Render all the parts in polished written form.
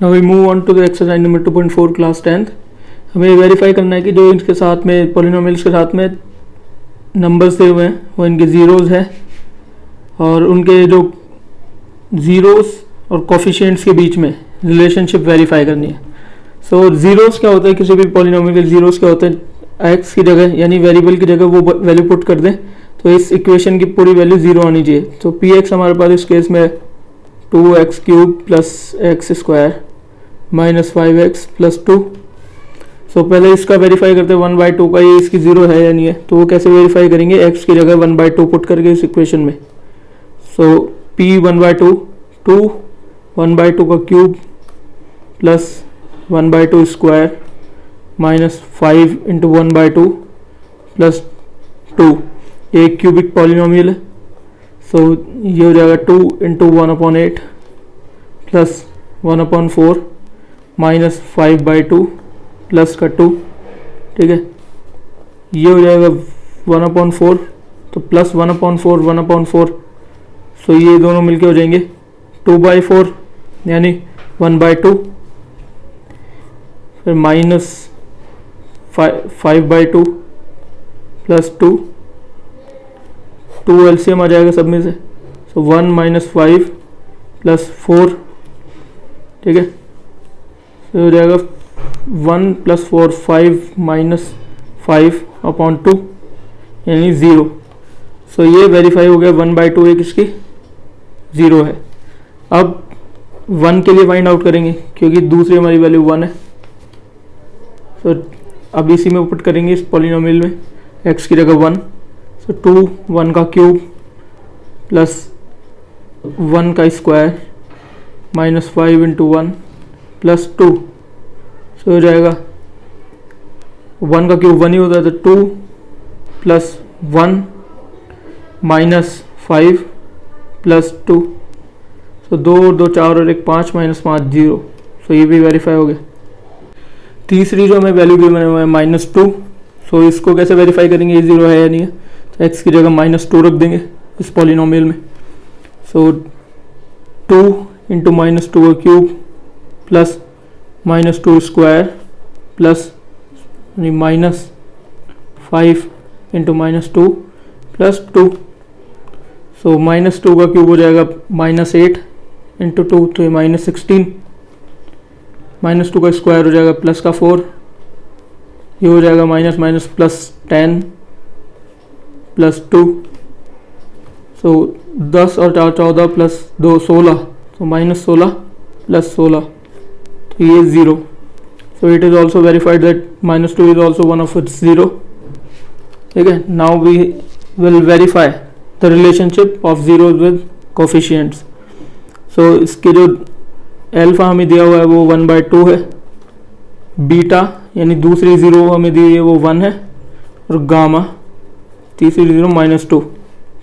Now we move on to the exercise number 2.4 class 10th। हमें verify करना है कि जो इनके साथ में पॉलिनोमियल्स के साथ में नंबर्स दिए हुए हैं वो इनके ज़ीरोज़ हैं और उनके जो ज़ीरोज़ और कोफिशिएंट्स के बीच में रिलेशनशिप वेरीफाई करनी है। सो ज़ीरोज़ क्या होता है, किसी भी पॉलिनोमियल के ज़ीरोज़ क्या होते हैं, एक्स की जगह यानी वेरिएबल की जगह वो वैल्यू पुट कर दें तो इस इक्वेशन की पूरी वैल्यू ज़ीरो आनी चाहिए। तो पी एक्स हमारे पास इस केस में 2x³ plus x square minus 5x plus 2। सो पहले इसका वेरीफाई करते हैं 1/2 का, ये इसकी ज़ीरो है या नहीं है। तो वो कैसे वेरीफाई करेंगे, x की जगह 1/2 पुट करके इस इक्वेशन में। सो p 1/2 2 1/2 का cube plus 1/2 square minus 5 into 1/2 plus 2। ये एक क्यूबिक पॉलिनोमियल है। सो ये हो जाएगा 2 इंटू 1/8 प्लस 1/4 माइनस 5/2 प्लस का 2। ठीक है, ये हो जाएगा 1/4 तो प्लस 1/4 1/4। सो ये दोनों मिलके हो जाएंगे 2/4 यानी 1/2, फिर माइनस 5/2 प्लस 2 एलसीएम आ जाएगा सब में से। सो 1 माइनस 5 प्लस 4। ठीक है, तो हो जाएगा 1 प्लस 4 5 माइनस 5/2 यानी 0। सो ये वेरीफाई हो गया 1/2 एक इसकी 0 है। अब 1 के लिए फाइंड आउट करेंगे क्योंकि दूसरी हमारी वैल्यू 1 है। सो अब इसी में पुट करेंगे इस पॉलिनोमियल में x की जगह 1। सो 2 1 का क्यूब प्लस 1 का स्क्वायर माइनस 5 इंटू 1 प्लस 2। सो हो जाएगा 1 का क्यूब 1 ही होता है तो 2 प्लस 1 माइनस 5 प्लस 2। सो 2 और 2 4 और 1 5 माइनस 5 0। सो ये भी वेरीफाई हो गया। तीसरी जो हमें वैल्यू भी बने हुए हैं -2। सो इसको कैसे वेरीफाई करेंगे, ये 0 है या नहीं है। तो x की जगह -2 रख देंगे इस पॉलिनोमियल में। सो 2 इंटू -2 का cube plus -2 square plus minus 5 into -2 plus 2। सो -2 का क्यूब हो जाएगा -8 इंटू 2 तो ये -16। -2 का स्क्वायर हो जाएगा प्लस का 4, ये हो जाएगा माइनस माइनस प्लस 10 प्लस 2। सो 10 और 4 14 प्लस 2 16, तो -16 प्लस 16 तो ये 0। So it is also verified that -2 is also one of its 0। ठीक है, now we will verify the relationship of zero with coefficients. So इसके जो एल्फा हमें दिया हुआ है वो 1/2 है, बीटा यानी दूसरी ज़ीरो हमें दी है वो 1 है और गामा तीसरी ज़ीरो -2।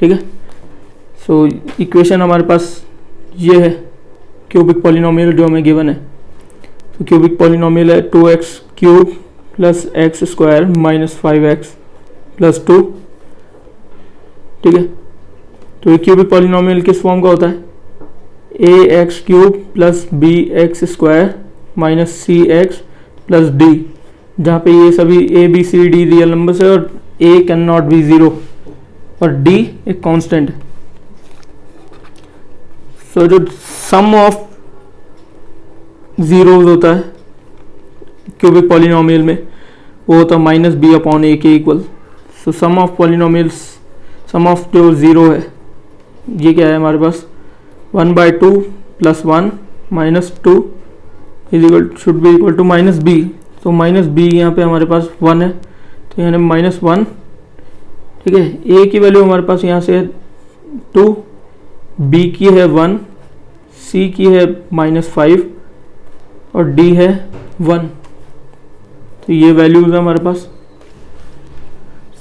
ठीक है, सो इक्वेशन हमारे पास ये है क्यूबिक पॉलिनोमियल जो हमें गिवन है। तो क्यूबिक पॉलिनोमियल है 2x³ plus x square minus 5x plus 2। ठीक है, तो ये क्यूबिक पॉलिनोमियल किस फॉर्म का होता है, ax³ plus bx square minus cx plus d, जहाँ पे ये सभी a b c d real numbers है और a कैन नॉट बी 0 और d एक कांस्टेंट है। सो जो सम ऑफ जीरोज होता है क्यूबिक पॉलिनोमियल में वो होता है -b/a के equal. So sum of polynomials, sum of जो ज़ीरो है ये क्या है हमारे पास 1/2 plus 1 minus 2 is equal should be equal to -b। तो -b यहाँ पे हमारे पास 1 है तो यानी -1। ठीक है, a की वैल्यू हमारे पास यहाँ से है 2, b की है 1, c की है -5 और d है 1। तो ये वैल्यूज है हमारे पास।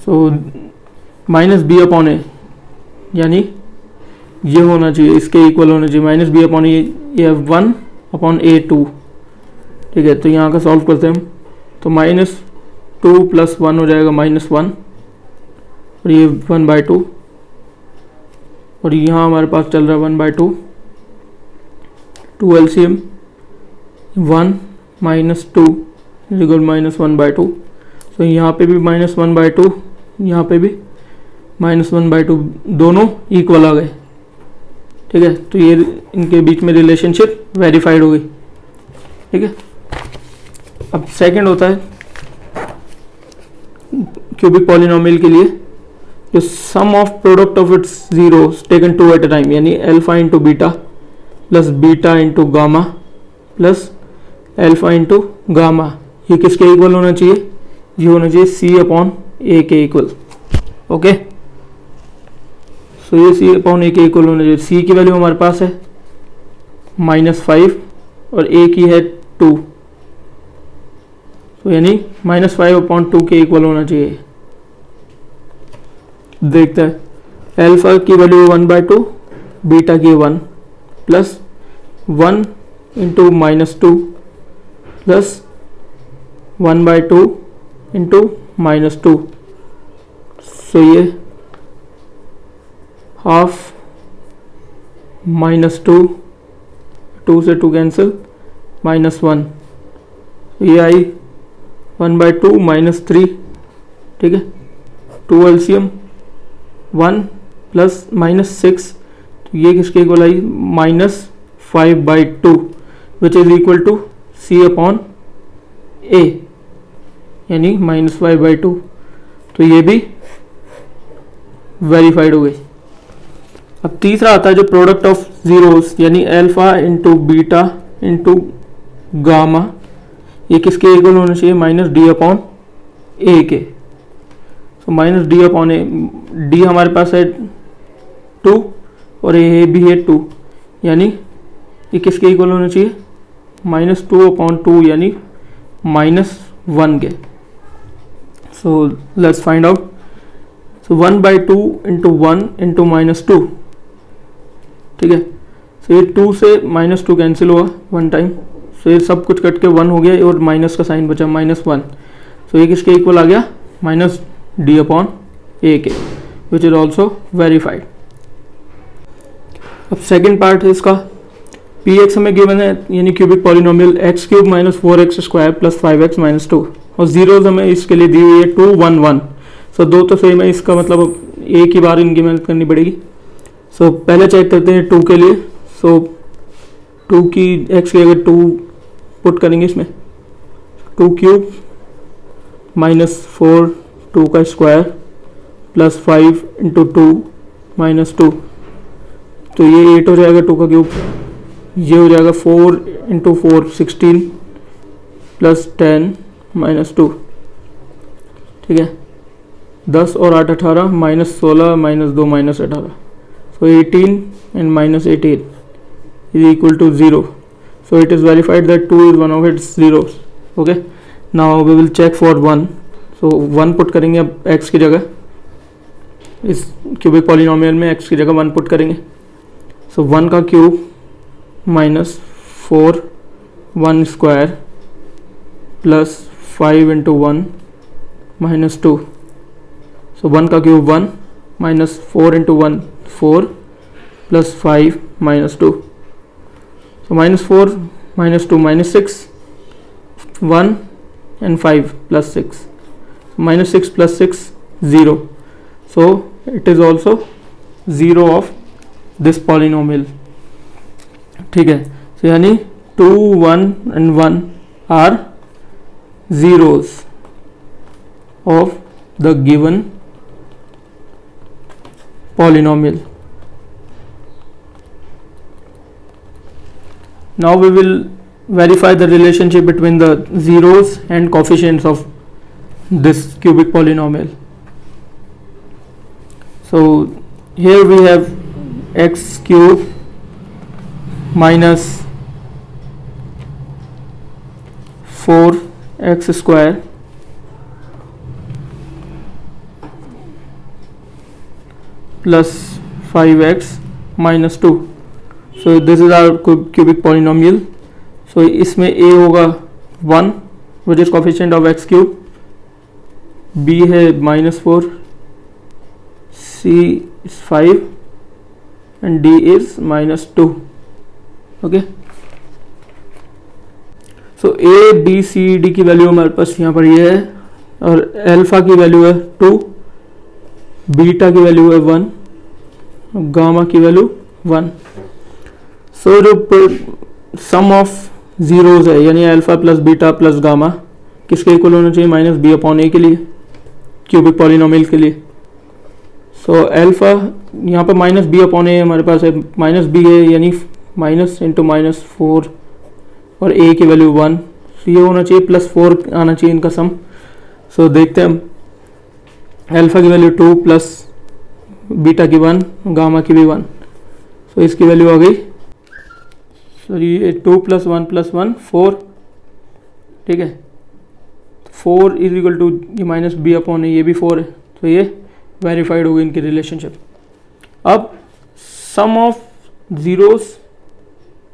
सो -b/a यानी ये होना चाहिए, इसके इक्वल होना चाहिए -b/a, ये 1/a2। ठीक है, तो यहाँ का सॉल्व करते हैं हम। तो -2 प्लस 1 हो जाएगा -1 और ये 1/2 और यहाँ हमारे पास चल रहा है 1/2 2 LCM 1 minus two equal minus 1/2। सो यहाँ पे भी माइनस 1/2, यहाँ पे भी माइनस 1/2, दोनों इक्वल आ गए। ठीक है, तो ये इनके बीच में रिलेशनशिप वेरीफाइड हो गई। ठीक है, अब सेकंड होता है क्यूबिक पॉलिनोमियल के लिए जो sum of product of its zeros taken two at a time, यानी alpha into beta plus beta into gamma plus alpha into gamma, ये किसके इक्वल होना चाहिए? ये होना चाहिए C/A के इक्वल। ओके, सो ये C/A के इक्वल होना चाहिए। C की वैल्यू हमारे पास है -5 और A की है 2, तो यानी -5/2 के इक्वल होना चाहिए। देखते हैं, अल्फा की वैल्यू 1/2, बीटा की 1 plus 1 into -2 plus 1/2 into -2, so ये हाफ -2, 2 से 2 कैंसिल, -1, ये आई 1/2 -3। ठीक है, 2 एलसीएम 1 प्लस -6, तो ये किसके इक्वल आई? -5/2 which is equal to C/A, यानी -5/2। तो ये भी वेरीफाइड हो गई। अब तीसरा आता है जो प्रोडक्ट ऑफ जीरोस, यानी alpha into beta into gamma, ये किसके इक्वल होना चाहिए? -D/A के। तो -D/A, D हमारे पास है 2 और A भी है 2, यानी ये किसके इक्वल होना चाहिए? -2/2 यानी -1 के। So let's find out. So 1/2 into 1 into -2। ठीक है, सो ये 2 से -2 कैंसिल हुआ वन टाइम, सो ये सब कुछ कट के 1 हो गया और माइनस का साइन बचा -1। सो ये किसके इक्वल आ गया? -D/A के, विच इज ऑल्सो वेरीफाइड। अब सेकेंड पार्ट है इसका, Px हमें गिवन है, यानी cubic polynomial x³ - 4x² + 5x - 2, और जीरोज हमें इसके लिए दी हुई है 2, 1, 1। सो दो तो सेम है, इसका मतलब एक ही बार इनकी मेहनत करनी पड़ेगी। सो पहले चेक करते हैं 2 के लिए। सो 2 की x की अगर 2 पुट करेंगे इसमें, 2³ - 4 2 का स्क्वायर प्लस 5 इंटू 2 -2, तो ये 8 हो जाएगा 2 का क्यूब। ये हो जाएगा 4 इंटू 4 16 प्लस 10 -2। ठीक है, 10 और 8 18, -16 -2 -18, so 18 and -18 is equal to 0. So it is verified that 2 is one of its zeros. Okay, now we will check for 1. So 1 put करेंगे अब x की जगह, इस क्यूबिक पॉलिनोमियल में x की जगह 1 पुट करेंगे। So 1 का cube -4 1 square plus 5 into 1 -2। So 1 का cube 1 -4 into 1 4 plus 5 -2। So -4 -2 -6, 1 and 5 plus 6, -6 plus 6 0. So it is also 0 of this polynomial. ठीक है, so यानी 2 1 and 1 are zeros of the given polynomial. Now we will verify the relationship between the zeros and coefficients of this cubic polynomial. So here we have x cube minus 4x square plus 5x minus 2. So this is our cubic polynomial. So इसमें a होगा 1 which is coefficient of x cube, b है -4, c is 5 and d is -2. Okay, so A B C D की value हमारे पास यहाँ पर ये है, और अल्फा की वैल्यू है 2, बीटा की वैल्यू है 1, गामा की वैल्यू 1। सो जो सम ऑफ जीरोज है यानी alpha plus beta plus gamma किसके इक्वल होना चाहिए, माइनस बी अपॉन ए के लिए, क्यूबिक पॉलिनोमियल के लिए। सो अल्फा यहाँ पर माइनस बी अपॉन ए हमारे पास है, माइनस बी है यानी माइनस इंटू माइनस 4 और ए की वैल्यू 1। तो ये होना चाहिए प्लस 4 आना चाहिए इनका सम। सो देखते हैं हम, अल्फा की वैल्यू 2 प्लस बीटा की 1, गामा की भी 1। सो इसकी वैल्यू आ गई, सॉरी 2 प्लस 1 प्लस 1 4, ठीक है। 4 इज इक्वल टू ये माइनस बी अपॉन है, ये भी 4 है, तो ये वेरीफाइड हो गई इनकी रिलेशनशिप। अब sum of zeros,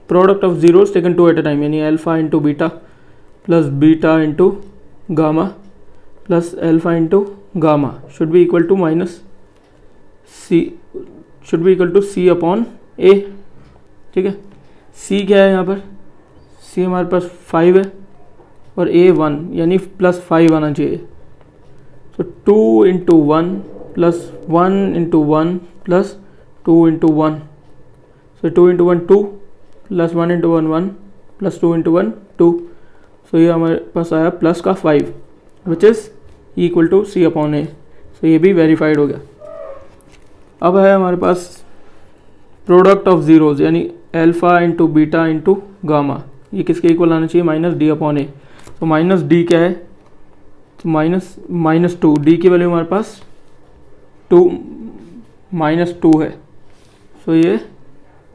product of zeros taken 2 at a time, यानी alpha into beta plus beta into gamma plus alpha into gamma should be equal to minus c, should be equal to c upon a, ठीक है। सी क्या है यहाँ पर, सी हमारे पास 5 है और ए 1 यानी प्लस 5 आना चाहिए। तो 2 into 1 plus 1 into 1 plus 2 into 1, so 2 into 1 2 plus 1 into 1 1 plus 2 into 1 2। So ये हमारे पास आया प्लस का 5 which is equal to c upon a. So ये भी वेरीफाइड हो गया। अब है हमारे पास प्रोडक्ट ऑफ जीरोज यानी alpha into beta into gamma, ये किसके इक्वल आना चाहिए, माइनस डी अपॉन ए। तो माइनस डी क्या है, तो माइनस 2, डी की वैल्यू हमारे पास 2 माइनस 2 है। सो ये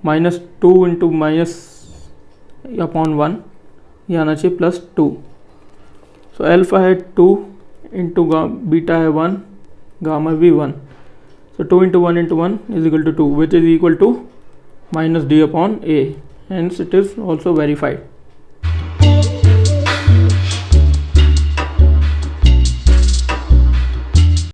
माइनस 2 इंटू माइनस अपॉन 1, ये आना चाहिए प्लस 2। सो अल्फा है 2 इंटू बीटा है 1, गामा भी 1। So 2 into 1 into 1 is equal to 2, which is equal to minus d upon a. Hence it is also verified.